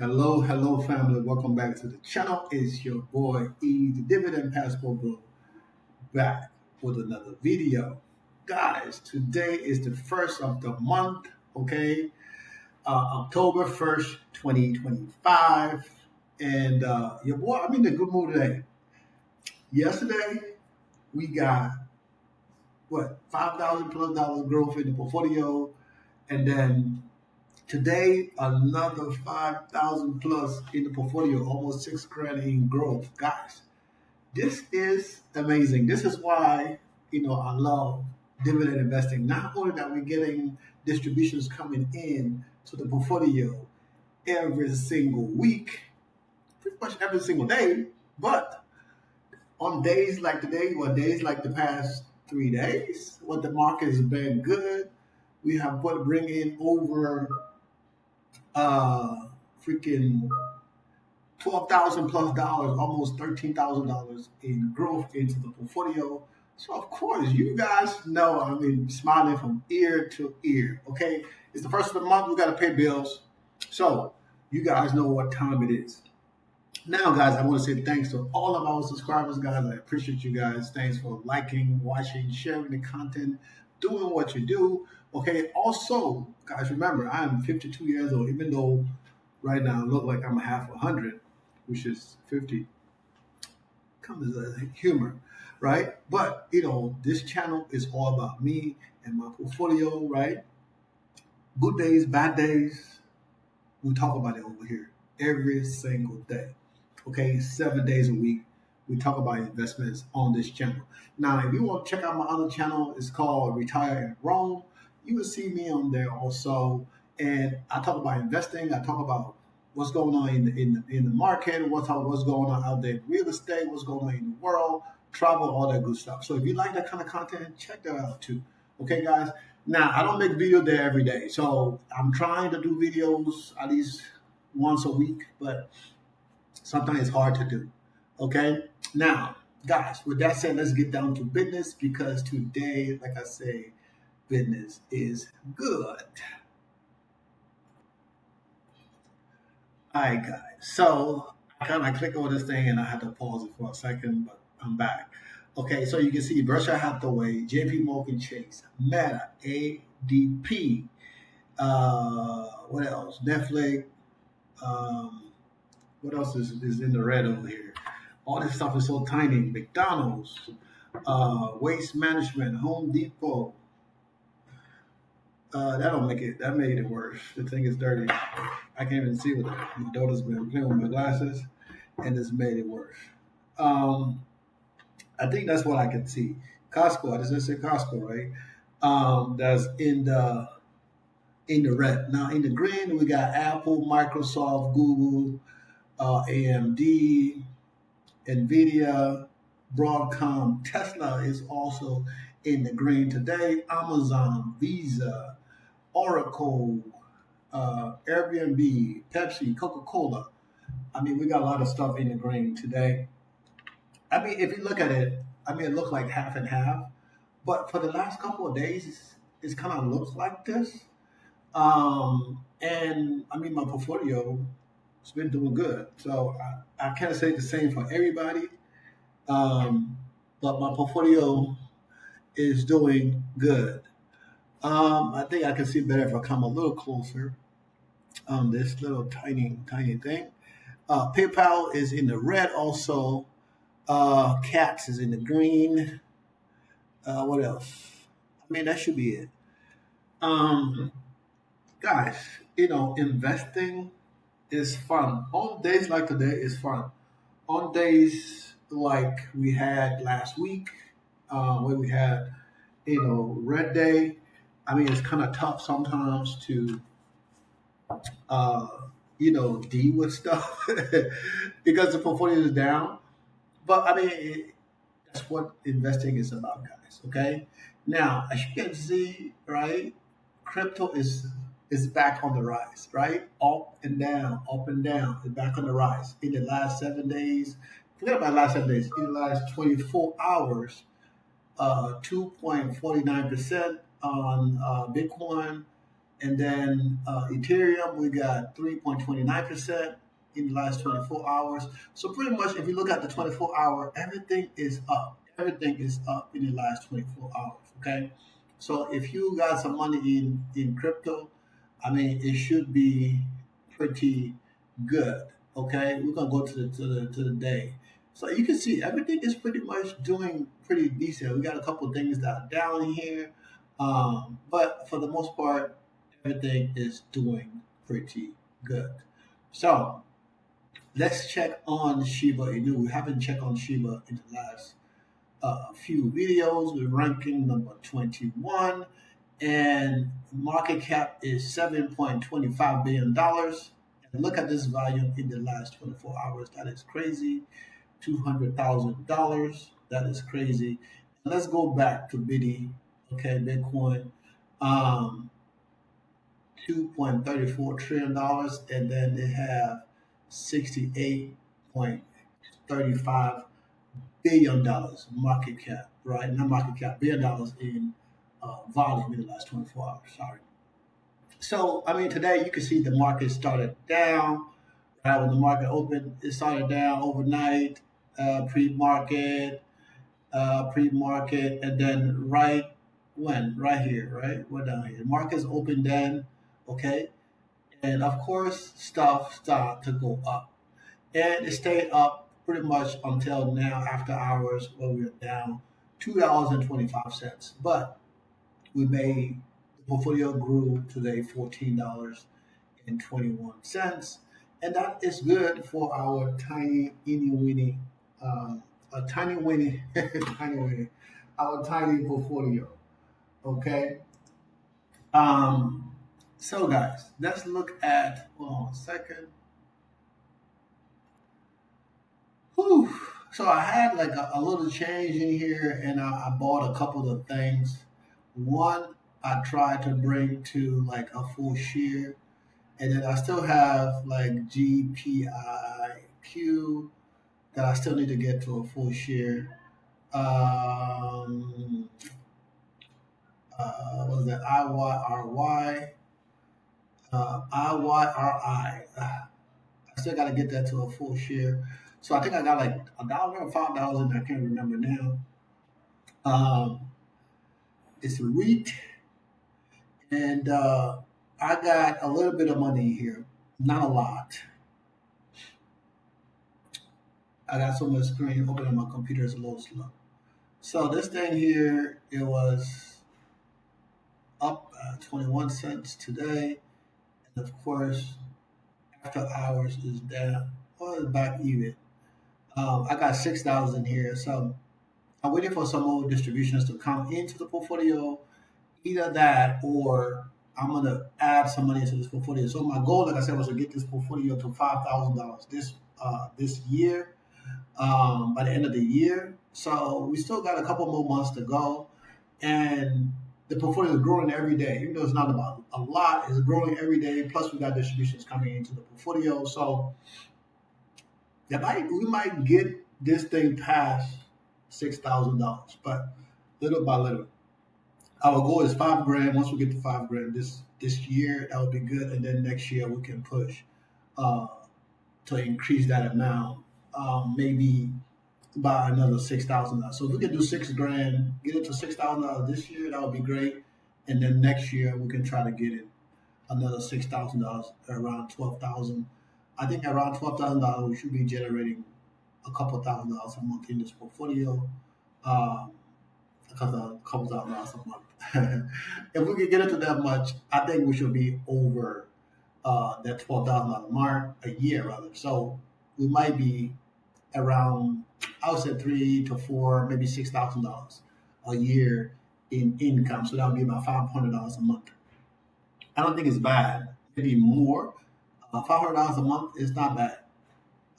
Hello, hello, family. Welcome back to the channel. It's your boy E, the Dividend Passport Bro, back with another video. Guys, today is the first of the month, okay? October 1st, 2025. And your boy, I'm in a good mood today. Yesterday, we got, what, $5,000 plus growth in the portfolio. And then today, another 5,000 plus in the portfolio, almost 6 grand in growth. Guys, this is amazing. This is why, I love dividend investing. Not only that we're getting distributions coming in to the portfolio every single week, pretty much every single day, but on days like today or days like the past 3 days, when the market has been good, we have bring in over uh freaking $12,000 plus, almost $13,000 in growth into the portfolio. So of course, you guys know smiling from ear to ear. Okay, it's the first of the month. We got to pay bills, so you guys know what time it is. Now, guys, I want to say thanks to all of our subscribers, guys. I appreciate you guys. Thanks for liking, watching, sharing the content, doing what you do. Okay. Also, guys, remember, I am 52 years old, even though right now I look like I'm a half 100, which is 50. Comes as a humor, right? But, this channel is all about me and my portfolio, right? Good days, bad days. We talk about it over here every single day. Okay, 7 days a week. We talk about investments on this channel. Now, if you want to check out my other channel, it's called Retire in Rome. You will see me on there also. And I talk about investing. I talk about what's going on in the market, what's going on out there in real estate, what's going on in the world, travel, all that good stuff. So if you like that kind of content, check that out too. Okay, guys. Now, I don't make videos there every day, so I'm trying to do videos at least once a week, but sometimes it's hard to do. Okay? Now, guys, with that said, let's get down to business because today, like I say, business is good. All right, guys. So I kind of click on this thing and I had to pause it for a second, but I'm back. Okay, so you can see Berkshire Hathaway, JP Morgan Chase, Meta, ADP, what else? Netflix, um, what else is in the red over here? All this stuff is so tiny. McDonald's, Waste Management, Home Depot. That don't make it. That made it worse. The thing is dirty. I can't even see with it. My daughter's been playing with my glasses, and it's made it worse. Um, I think that's what I can see. Costco. I just said Costco, right? That's in the red. Now in the green, we got Apple, Microsoft, Google, AMD, Nvidia, Broadcom, Tesla is also in the green today. Amazon, Visa, Oracle, Airbnb, Pepsi, Coca-Cola. We got a lot of stuff in the green today. If you look at it, it looks like half and half. But for the last couple of days, it's kind of looks like this. And my portfolio has been doing good. So I can't say the same for everybody. Um, but my portfolio is doing good. I think I can see better if I come a little closer on this little tiny thing. PayPal is in the red also. Cats is in the green. What else? That should be it. Um, Guys, investing is fun. On days like today is fun. On days like we had last week, where we had, red day. It's kind of tough sometimes to, uh, deal with stuff because the portfolio is down. But that's what investing is about, guys. Okay. Now, as you can see, right, crypto is back on the rise, right? Up and down, it's back on the rise. In the last 7 days, forget about the last 7 days. In the last 24 hours, 2.49% on Bitcoin And then Ethereum, we got 3.29% in the last 24 hours. So pretty much, if you look at the 24-hour, everything is up. Everything is up in the last 24 hours. Okay. So if you got some money in crypto, I mean, it should be pretty good. Okay. We're gonna go to the day. So you can see everything is pretty much doing pretty decent. We got a couple of things that are down here, but for the most part, everything is doing pretty good. So let's check on Shiba Inu. We haven't checked on Shiba in the last few videos. We're ranking number 21, and market cap is $7.25 billion. And look at this volume in the last 24 hours. That is crazy. $200,000. That is crazy. And let's go back to BIDI. Okay, Bitcoin. Um, $2.34 trillion, and then they have $68.35 billion market cap, right? Not market cap, $1 billion in volume in the last 24 hours. Sorry. So, I mean, today you can see the market started down. Right when the market opened, it started down overnight, pre-market, and then right here, right? We're down here. Markets open then, okay, and of course stuff started to go up, and it stayed up pretty much until now after hours where we are down $2.25. But we made the portfolio grew today $14.21, and that is good for our tiny itty weeny, a tiny weeny, tiny weeny, our tiny portfolio. Okay. Um, so guys, let's look at. Hold on a second. Whew. So I had like a little change in here, and I bought a couple of things. One, I tried to bring to like a full share, and then I still have like GPIQ that I still need to get to a full share. Um, what was that? IYRY, IYRI. I still got to get that to a full share. So I think I got like $1 or $5, and I can't remember now. Um, it's wheat, and I got a little bit of money here, not a lot. I got so much screen open on my computer, it's a little slow. So this thing here, it was up 21 cents today, and of course, after hours is down. Well, it's back even. I got 6,000 here, so I'm waiting for some more distributions to come into the portfolio. Either that, or I'm gonna add some money into this portfolio. So my goal, like I said, was to get this portfolio to $5,000 this year, by the end of the year. So we still got a couple more months to go, and the portfolio is growing every day. Even though it's not about a lot, it's growing every day. Plus, we got distributions coming into the portfolio. So we might get this thing past $6,000, but little by little. Our goal is 5 grand. Once we get to 5 grand this year, that would be good, and then next year we can push uh, to increase that amount, maybe by another $6,000. So if we can do 6 grand, get it to $6,000 this year, that would be great, and then next year we can try to get it another $6,000, around 12,000. I think around $12,000 we should be generating a couple $1,000s a month in this portfolio. Um, a couple $1,000s a month. If we can get it to that much, I think we should be over that $12,000 mark a year, rather. So we might be around, I would say, 3 to 4, maybe $6,000 a year in income. So that would be about $500 a month. I don't think it's bad. Maybe more. $500 a month is not bad.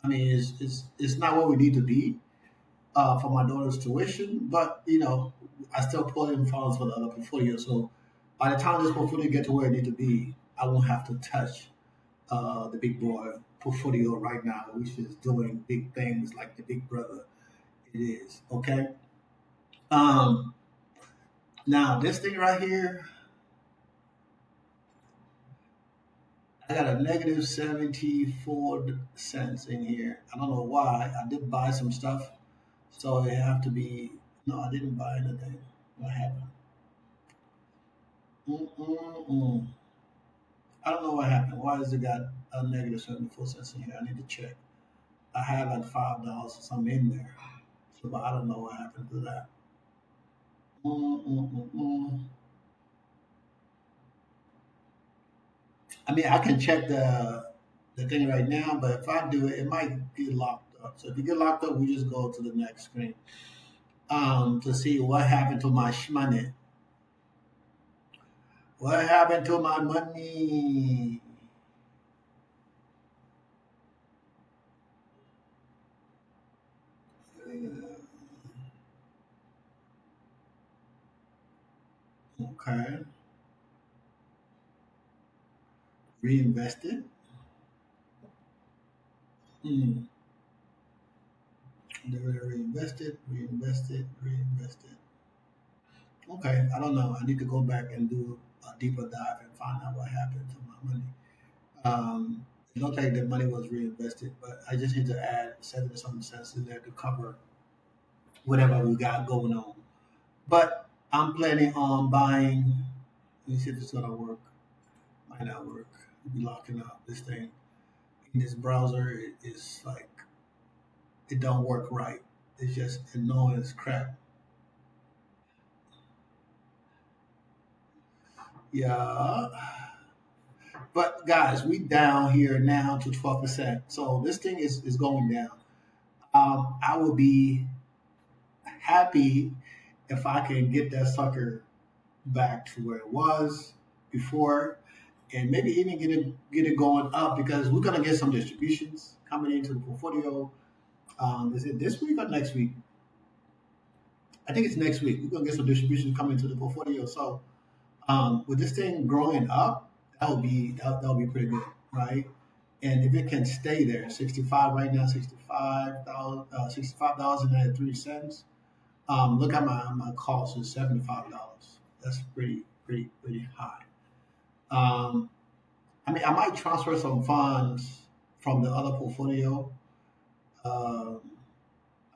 I mean, it's not where we need to be for my daughter's tuition, but I still pull in funds for the other portfolio. So by the time this portfolio get to where it need to be, I won't have to touch the big boy portfolio right now, which is doing big things like the big brother it is. Okay. Um, Now this thing right here, I got a negative 74 cents in here. I don't know why. I did buy some stuff, so it have to be. No, I didn't buy anything. What happened? Mm-mm-mm. I don't know what happened. Why has it got a negative 74 cents in here? I need to check. I had like $5 or something in there, so but I don't know what happened to that. Mm-mm-mm-mm. I mean, I can check the thing right now, but if I do it, it might get locked up. So if you get locked up, we just go to the next screen to see what happened to my money. What happened to my money? Okay, reinvested. Hmm. Reinvested, reinvested, reinvested. Okay, I don't know. I need to go back and do a deeper dive and find out what happened to my money. It looked like the money was reinvested, but I just need to add 70 something cents in there to cover whatever we got going on. But I'm planning on buying. Let me see if it's gonna work. Might not work. Be locking up this thing in this browser. It is like it don't work right. It's just annoying as crap. Yeah. But guys, we down here now to 12%. So this thing is going down. I will be happy if I can get that sucker back to where it was before, and maybe even get it going up because we're gonna get some distributions coming into the portfolio. Is it this week or next week? I think it's next week. We're gonna get some distributions coming to the portfolio. So with this thing growing up, that'll be pretty good, right? And if it can stay there, 65 right now, 65,000, $65.93. Look at my cost is $75. That's pretty high. Um, I mean, I might transfer some funds from the other portfolio. Um,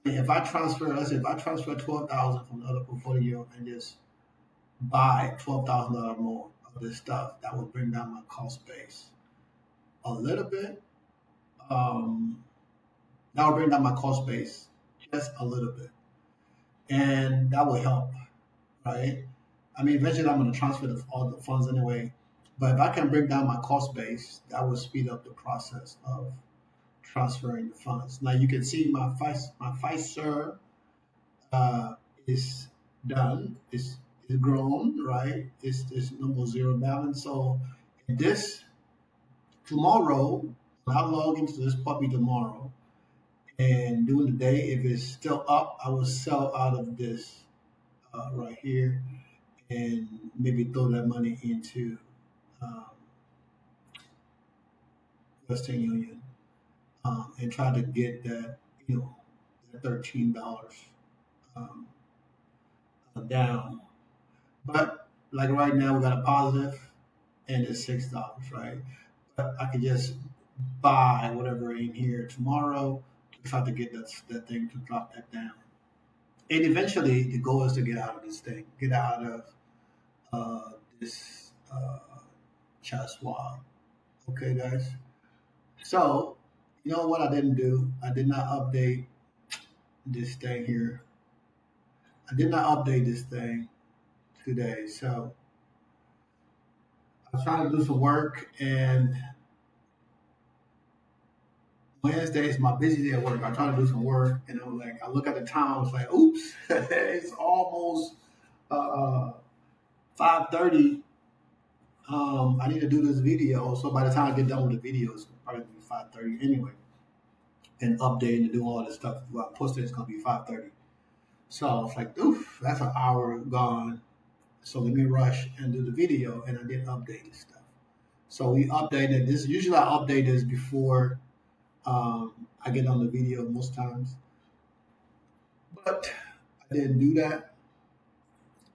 I mean, if I transfer, let's say, if I transfer 12,000 from the other portfolio and just buy $12,000 more of this stuff, that would bring down my cost base a little bit. Um, that would bring down my cost base just a little bit, and that will help, right? I mean, eventually I'm going to transfer all the funds anyway. But if I can bring down my cost base, that will speed up the process of transferring the funds. Now you can see my FISER uh, is done. It's grown, right? It's number zero balance. So this tomorrow, when I log into this puppy tomorrow and during the day, if it's still up, I will sell out of this right here and maybe throw that money into um, Western Union and try to get that, that $13 um, down. But like right now, we got a positive and it's $6, right? But I could just buy whatever in here tomorrow to try to get that thing to drop that down. And eventually, the goal is to get out of this thing, get out of this chest wall. Okay, guys. So, you know what I didn't do? I did not update this thing here. I did not update this thing today. So I was trying to do some work, and Wednesday is my busy day at work. I try to do some work, and I was like, I look at the time. I was like, oops, it's almost 5:30. I need to do this video. So by the time I get done with the video, it's probably be 5:30 anyway. And update and do all this stuff. Well, I post it, it's gonna be 5:30. So I was like, oof, that's an hour gone. So let me rush and do the video, and I didn't update this stuff. So we updated this. Usually I update this before I get on the video most times, but I didn't do that.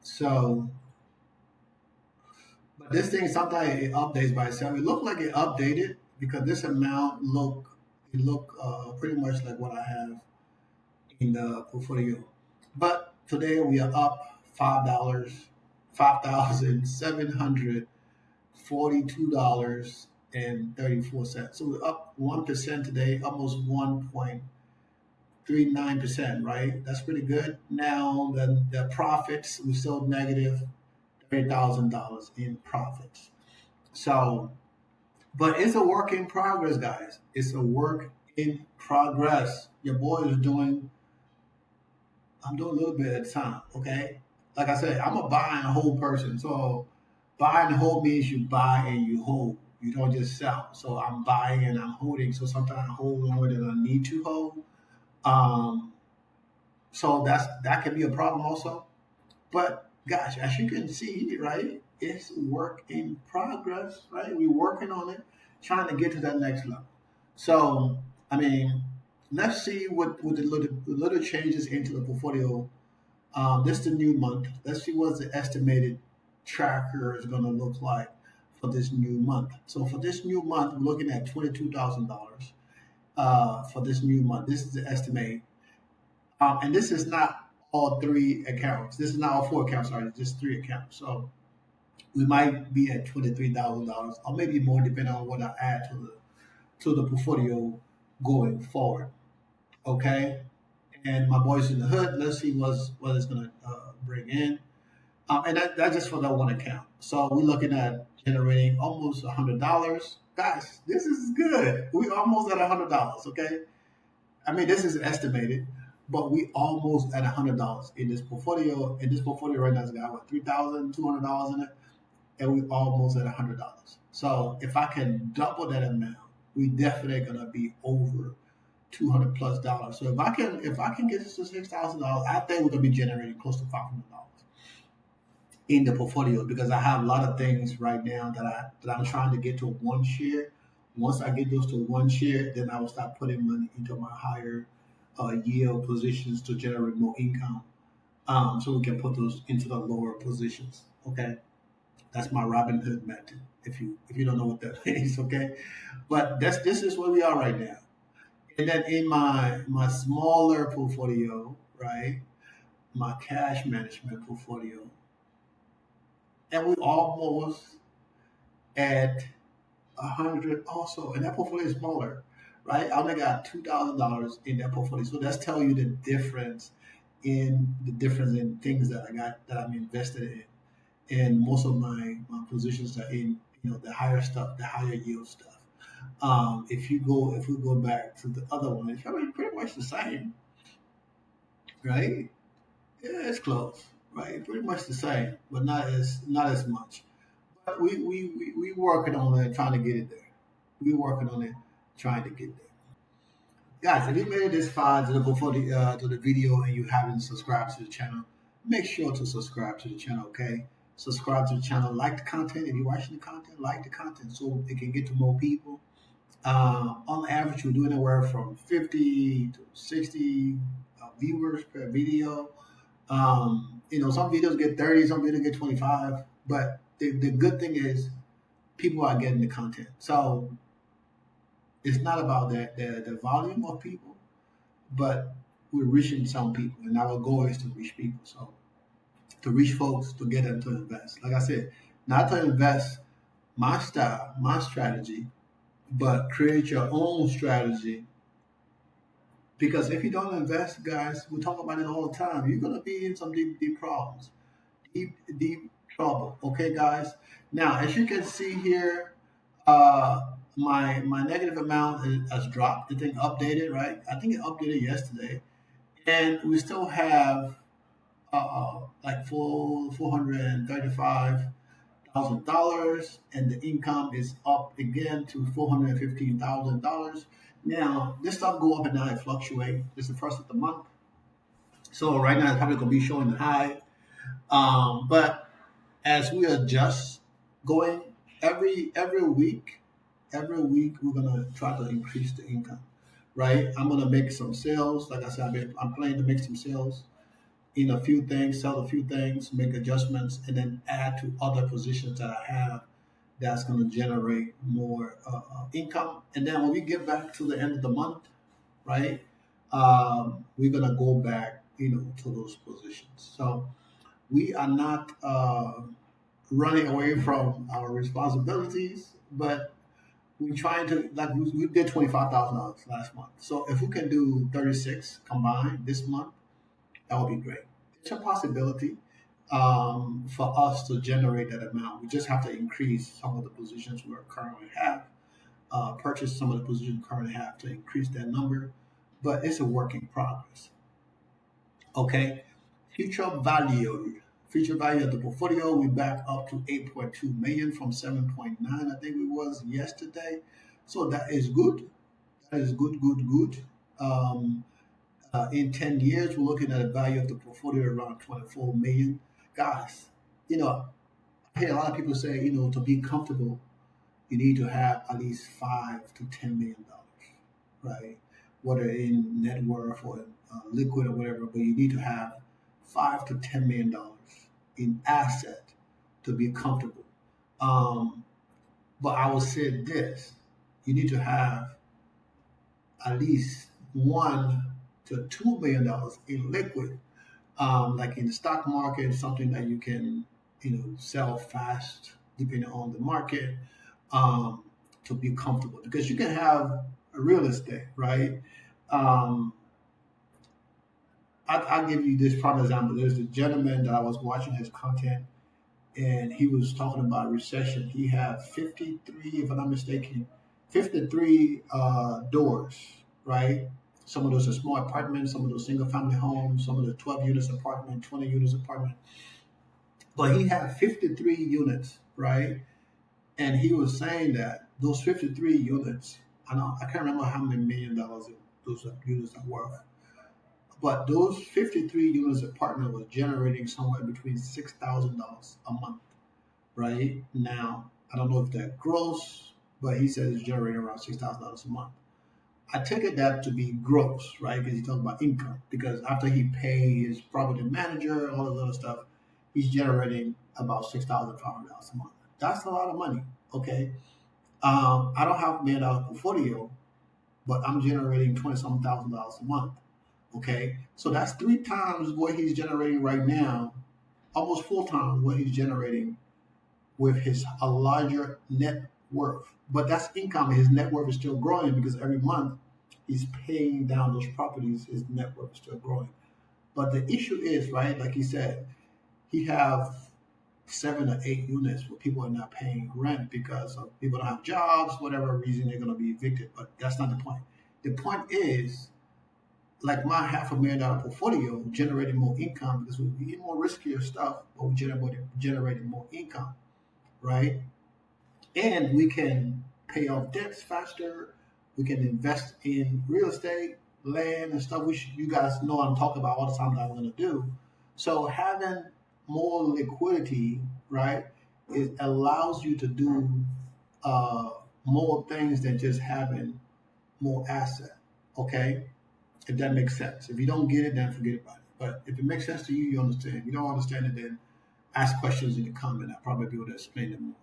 So, This thing sometimes it updates by itself. It looked like it updated because this amount look pretty much like what I have in the portfolio. But today we are up $5, $5,742.34. So we're up 1% today, almost 1.39%, right? That's pretty good. Now the profits we still negative $30,000 in profits. So, but it's a work in progress, guys. It's a work in progress. Your boy is doing. I'm doing a little bit at a time. Okay. Like I said, I'm a buy and hold person. So, buy and hold means you buy and you hold. You don't just sell. So I'm buying and I'm holding. So sometimes I hold longer than I need to hold. Um, so that can be a problem also. But gosh, as you can see, right, it's work in progress, right? We're working on it, trying to get to that next level. So, I mean, let's see what the little changes into the portfolio. This is the new month. Let's see what the estimated tracker is going to look like for this new month. So for this new month, we're looking at $22,000 for this new month. This is the estimate. And this is not all three accounts. This is not all four accounts, sorry, just three accounts. So we might be at $23,000 or maybe more depending on what I add to the portfolio going forward. Okay. And my boys in the hood, let's see what it's gonna bring in. And that's just for that one account. So we're looking at generating almost $100. Guys, this is good. We almost at $100, okay? I mean, this is estimated, but we almost at $100 in this portfolio. And this portfolio right now has got what, $3,200 in it, and we almost at $100. So if I can double that amount, we definitely gonna be over $200 plus. So if I can get this to $6,000, I think we're gonna be generating close to $500 in the portfolio because I have a lot of things right now that I'm trying to get to one share. Once I get those to one share, then I will start putting money into my higher yield positions to generate more income. So we can put those into the lower positions. Okay, that's my Robin Hood method. If you don't know what that means, okay, but this is where we are right now. And then in my smaller portfolio, right, my cash management portfolio, and we almost at 100 also, and that portfolio is smaller, right? I only got $2,000 in that portfolio, so that's telling you the difference in things that I got that I'm invested in, and most of my positions are in the higher stuff, the higher yield stuff. If we go back to the other one, it's probably pretty much the same, right? Yeah, it's close, right? Pretty much the same, but not as much. But we working on it, trying to get it there. We working on it, trying to get there. Guys, if you made it this far to the video and you haven't subscribed to the channel, make sure to subscribe to the channel. Okay, subscribe to the channel, like the content. If you're watching the content, like the content so it can get to more people. On average, we're doing anywhere from 50 to 60 viewers per video. Some videos get 30, some videos get 25. But the good thing is people are getting the content. So it's not about the volume of people, but we're reaching some people. And our goal is to reach people. So to reach folks, to get them to invest. Like I said, not to invest my style, my strategy, but create your own strategy. Because if you don't invest, guys, we talk about it all the time. You're gonna be in some deep problems, deep trouble. Okay, guys. Now, as you can see here, my negative amount has dropped. The thing updated, right? I think it updated yesterday, and we still have like $435,000, and the income is up again to $415,000. Now, this stuff go up and down, it fluctuate. It's the first of the month, so right now it's probably gonna be showing high. But as we adjust, going every week we're gonna try to increase the income. Right, I'm gonna make some sales. Like I said, I'm planning to make some sales in a few things, sell a few things, make adjustments, and then add to other positions that I have that's going to generate more income. And then when we get back to the end of the month, right, we're going to go back, to those positions. So we are not running away from our responsibilities, but we're trying to, like, we did $25,000 last month. So if we can do 36 combined this month, that would be great. It's a possibility for us to generate that amount. We just have to increase some of the positions we currently have, purchase some of the positions we currently have to increase that number. But it's a work in progress. Okay. Future value. Future value of the portfolio, we back up to 8.2 million from 7.9, I think it was yesterday. So that is good. That is good, good, good. Um, in 10 years, we're looking at a value of the portfolio around 24 million. Guys, you know, I hear a lot of people say, to be comfortable, you need to have at least 5 to 10 million dollars, right? Whether in net worth or liquid or whatever, but you need to have 5 to 10 million dollars in asset to be comfortable. Um, but I would say this: you need to have at least $1 to $2 million in liquid, like in the stock market, something that you can, sell fast depending on the market, um, to be comfortable. Because you can have a real estate, right? Um, I'll give you this prime example. There's a gentleman that I was watching his content, and he was talking about recession. He had 53, if I'm not mistaken, 53 doors, right? Some of those are small apartments, some of those single family homes, some of the 12 units apartment, 20 units apartment. But he had 53 units, right? And he was saying that those 53 units, I can't remember how many $1 million those units are worth, but those 53 units apartment was generating somewhere between $6,000 a month, right? Now, I don't know if that gross, but he says it's generating around $6,000 a month. I take it that to be gross, right? Because he's talking about income. Because after he pays his property manager, all this other stuff, he's generating about $6,500 a month. That's a lot of money, okay? I don't have $1 million portfolio, but I'm generating 20-something thousand dollars a month, okay? So that's 3 times what he's generating right now, almost 4 times what he's generating with his a larger net worth. But that's income. His net worth is still growing because every month he's paying down those properties. His net worth is still growing. But the issue is, right, like he said, he have 7 or 8 units where people are not paying rent because of people don't have jobs, whatever reason they're going to be evicted. But that's not the point. The point is, like my $500,000 portfolio generating more income because we get more riskier stuff, but we generating more income, right? And we can pay off debts faster. We can invest in real estate, land, and stuff. You guys know I'm talking about all the time that I'm going to do. So having more liquidity, right, it allows you to do uh, more things than just having more asset. Okay, if that makes sense. If you don't get it, then forget about it. But if it makes sense to you, you understand. If you don't understand it, then ask questions in the comment. I'll probably be able to explain it more.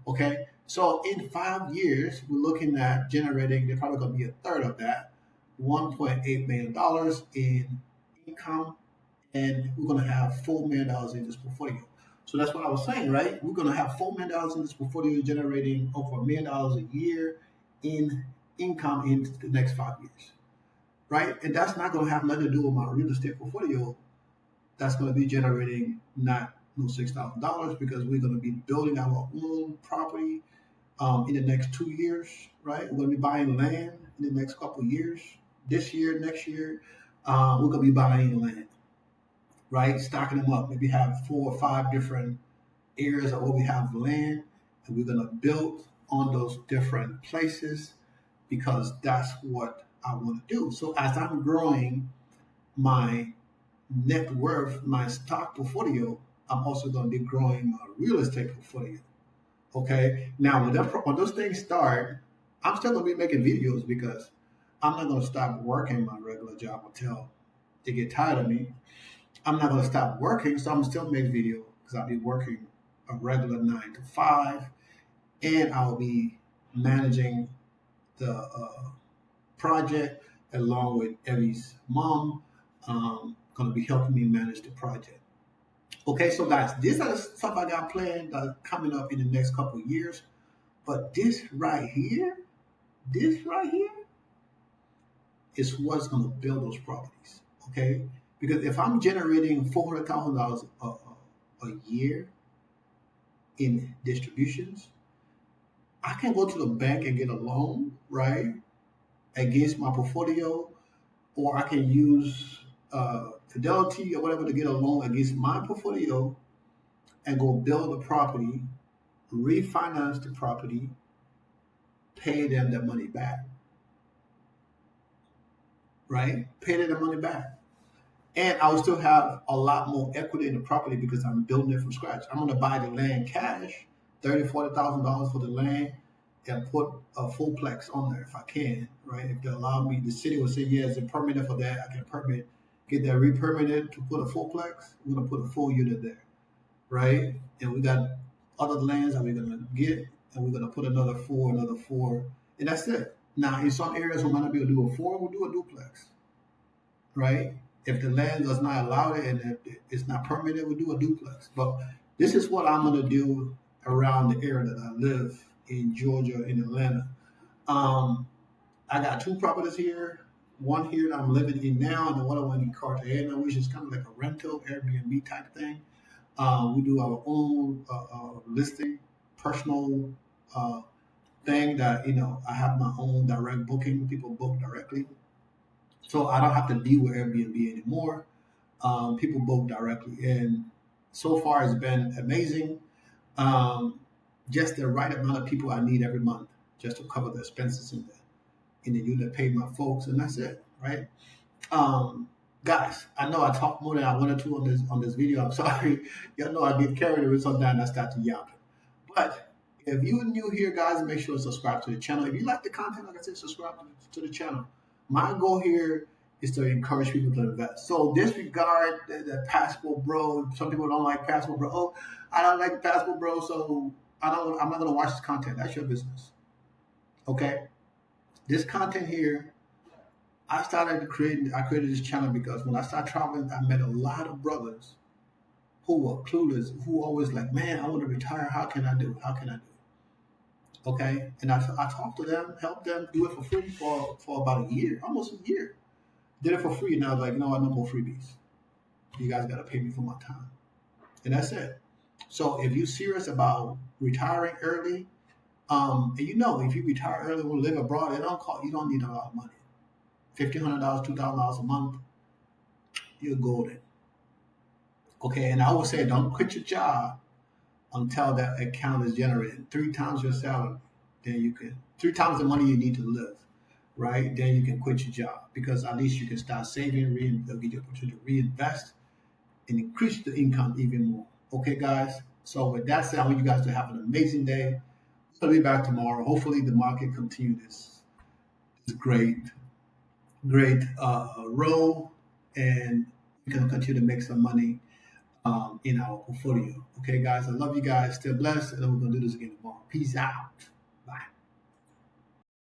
Okay, so in 5 years, we're looking at generating, they're probably going to be a third of that, $1.8 million in income, and we're going to have $4 million in this portfolio. So that's what I was saying, right? We're going to have $4 million in this portfolio generating over $1 million a year in income in the next 5 years, right? And that's not going to have nothing to do with my real estate portfolio. That's going to be generating not no $6,000 because we're going to be building our own property in the next 2 years, right? We're going to be buying land in the next couple of years. This year, next year, we're going to be buying land, right? Stocking them up. Maybe have 4 or 5 different areas of where we have land, and we're going to build on those different places because that's what I want to do. So as I'm growing my net worth, my stock portfolio, I'm also going to be growing my real estate portfolio. Okay. Now, when those things start, I'm still going to be making videos because I'm not going to stop working my regular job until they get tired of me. I'm not gonna stop working, so I'm still make video because I'll be working a regular 9 to 5, and I'll be managing the project along with Evie's mom. Gonna be helping me manage the project. Okay, so guys, these are the stuff I got planned coming up in the next couple of years. But this right here is what's gonna build those properties. Okay, because if I'm generating $400,000 a year in distributions, I can go to the bank and get a loan, right, against my portfolio, or I can use Fidelity or whatever to get a loan against my portfolio and go build a property, refinance the property, pay them the money back, right? Pay them the money back. And I will still have a lot more equity in the property because I'm building it from scratch. I'm gonna buy the land cash, $30,000, $40,000 for the land, and put a fullplex on there if I can, right? If they allow me, the city will say yes, it's permitted for that. I can permit, get that re-permitted to put a fullplex. We're gonna put a full unit there, right? And we got other lands that we're gonna get, and we're gonna put another four, and that's it. Now, in some areas, we might not be able to do a four. We'll do a duplex, right? If the land does not allow it and if it's not permitted, we'll do a duplex. But this is what I'm gonna do around the area that I live in Georgia, in Atlanta. Um, I got two properties here. One here that I'm living in now, and the other one in Cartagena, which is kind of like a rental Airbnb type thing. We do our own listing, personal uh, thing that I have my own direct booking. People book directly, so I don't have to deal with Airbnb anymore. People book directly, and so far it's been amazing. Um, just the right amount of people I need every month just to cover the expenses in the unit, pay my folks, and that's it, right? Um, Guys, I know I talk more than I wanted to on this video. I'm sorry. Y'all know I get carried away sometimes. I start to yap. But if you're new here, guys, make sure to subscribe to the channel. If you like the content, like I said, subscribe to the channel. My goal here is to encourage people to invest. So disregard the passport bro. Some people don't like passport bro. Oh, I don't like passport bro, so I'm not gonna watch this content. That's your business. Okay? This content here, I created this channel because when I started traveling, I met a lot of brothers who were clueless, who always like, man, I want to retire. How can I do it? How can I do it? Okay. And I talked to them, helped them do it for free for about a year, almost a year. Did it for free. And I was like, no, no more freebies. You guys got to pay me for my time. And that's it. So if you're serious about retiring early, and if you retire early or live abroad, you don't need a lot of money. $1,500, $2,000 a month, you're golden. Okay, and I always say don't quit your job until that account is generated 3 times your salary. Then you can 3 times the money you need to live, right? Then you can quit your job because at least you can start saving, they'll give you the opportunity to reinvest and increase the income even more. Okay, guys. So with that said, I want you guys to have an amazing day. I'll be back tomorrow. Hopefully the market continues this great roll, and we can continue to make some money in our portfolio. Okay, guys, I love you guys. Stay blessed, and we're going to do this again tomorrow. Peace out.